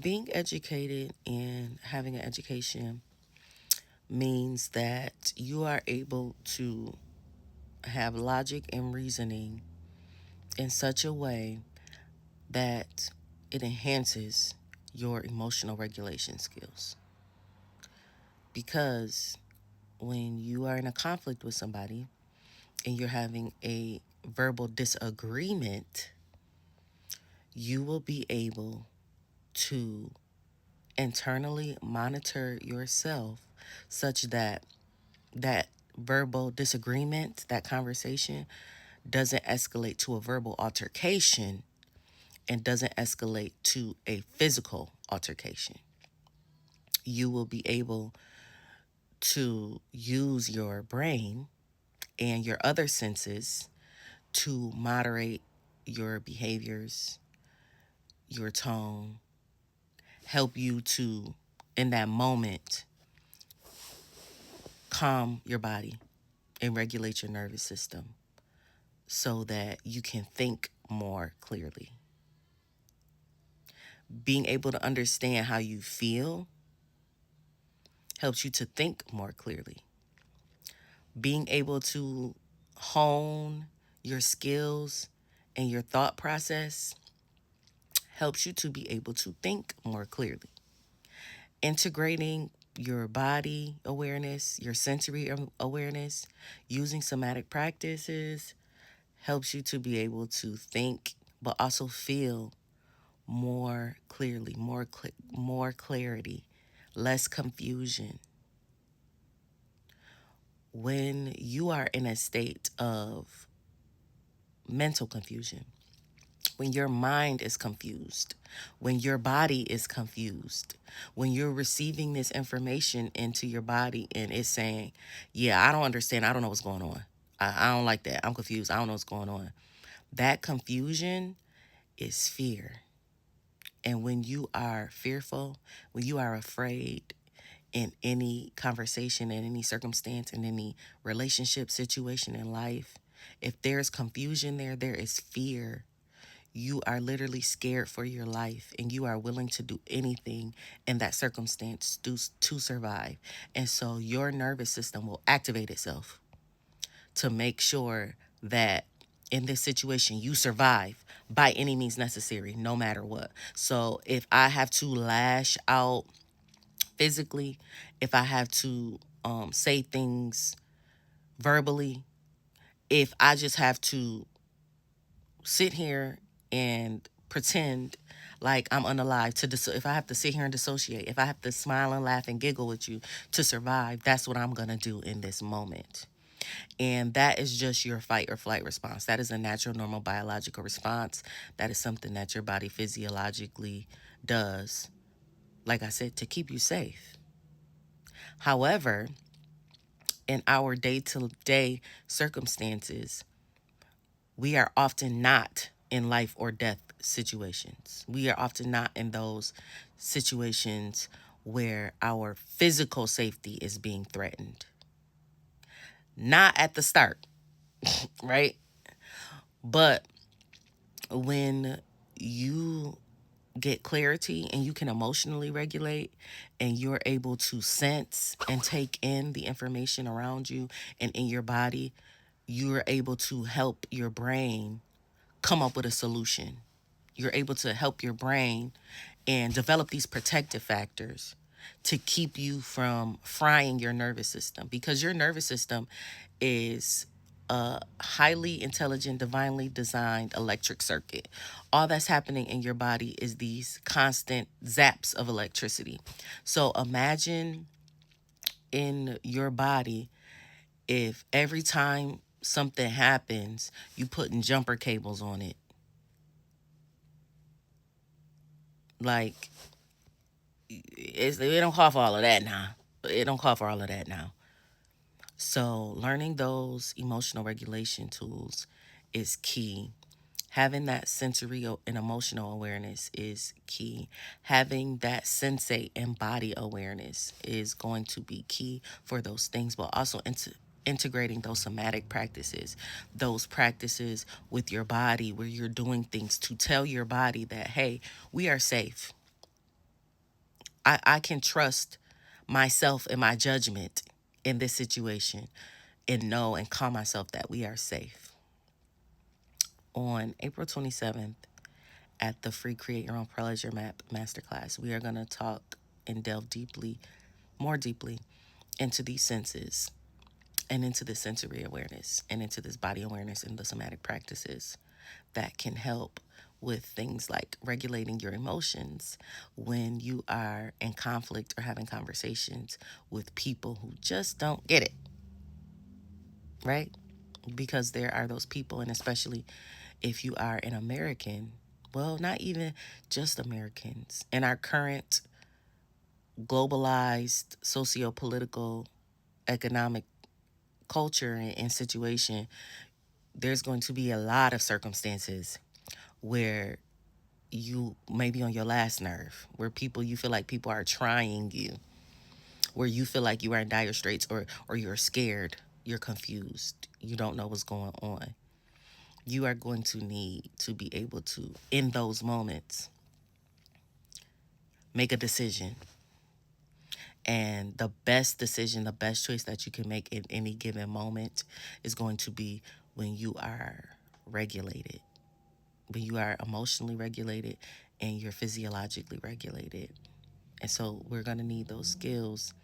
Being educated and having an education means that you are able to have logic and reasoning in such a way that it enhances your emotional regulation skills. Because when you are in a conflict with somebody and you're having a verbal disagreement, you will be able to internally monitor yourself such that that verbal disagreement, that conversation, doesn't escalate to a verbal altercation and doesn't escalate to a physical altercation. You will be able to use your brain and your other senses to moderate your behaviors, your tone, help you to, in that moment, calm your body and regulate your nervous system so that you can think more clearly. Being able to understand how you feel helps you to think more clearly. Being able to hone your skills and your thought process helps you to be able to think more clearly. Integrating your body awareness, your sensory awareness, using somatic practices helps you to be able to think but also feel more clearly, more clarity, less confusion. When you are in a state of mental confusion, when your mind is confused, when your body is confused, when you're receiving this information into your body and it's saying, yeah, I don't understand, I don't know what's going on. I don't like that. I'm confused. I don't know what's going on. That confusion is fear. And when you are fearful, when you are afraid in any conversation, in any circumstance, in any relationship situation in life, if there's confusion there, there is fear. You are literally scared for your life and you are willing to do anything in that circumstance to survive. And so your nervous system will activate itself to make sure that in this situation you survive by any means necessary, no matter what. So if I have to lash out physically, if I have to say things verbally, if I just have to sit here and pretend like I'm unalive if I have to sit here and dissociate, if I have to smile and laugh and giggle with you to survive, that's what I'm going to do in this moment. And that is just your fight or flight response. That is a natural, normal biological response. That is something that your body physiologically does, like I said, to keep you safe. However, in our day to day circumstances, we are often not in life or death situations. We are often not in those situations where our physical safety is being threatened. Not at the start, right? But when you get clarity and you can emotionally regulate and you're able to sense and take in the information around you and in your body, you're able to help your brain come up with a solution. You're able to help your brain and develop these protective factors to keep you from frying your nervous system, because your nervous system is a highly intelligent, divinely designed electric circuit. All that's happening in your body is these constant zaps of electricity. So imagine in your body if every time something happens, you putting jumper cables on it. Like, it don't call for all of that now. It don't call for all of that now. So learning those emotional regulation tools is key. Having that sensory and emotional awareness is key. Having that sensate and body awareness is going to be key for those things, but also integrating those somatic practices, those practices with your body where you're doing things to tell your body that, hey, we are safe. I can trust myself and my judgment in this situation and know and calm myself that we are safe. On April 27th, at the free Create Your Own Pleasure Map Masterclass, we are going to talk and delve deeply, more deeply, into these senses and into the sensory awareness and into this body awareness and the somatic practices that can help with things like regulating your emotions when you are in conflict or having conversations with people who just don't get it, right? Because there are those people, and especially if you are an American, well, not even just Americans, in our current globalized socio-political economic culture and situation, there's going to be a lot of circumstances where you may be on your last nerve, where people, you feel like people are trying you, where you feel like you are in dire straits, or you're scared, you're confused, you don't know what's going on. You are going to need to be able to, in those moments, make a decision. And the best decision, the best choice that you can make in any given moment is going to be when you are regulated, when you are emotionally regulated and you're physiologically regulated. And so we're going to need those skills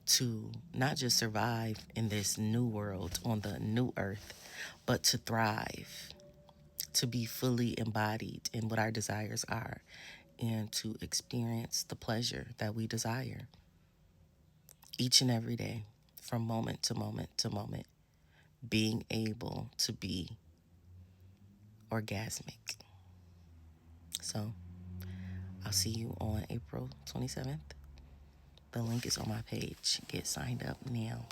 to not just survive in this new world on the new earth, but to thrive, to be fully embodied in what our desires are, and to experience the pleasure that we desire each and every day, from moment to moment to moment, being able to be orgasmic. So I'll see you on April 27th. The link is on my page. Get signed up now.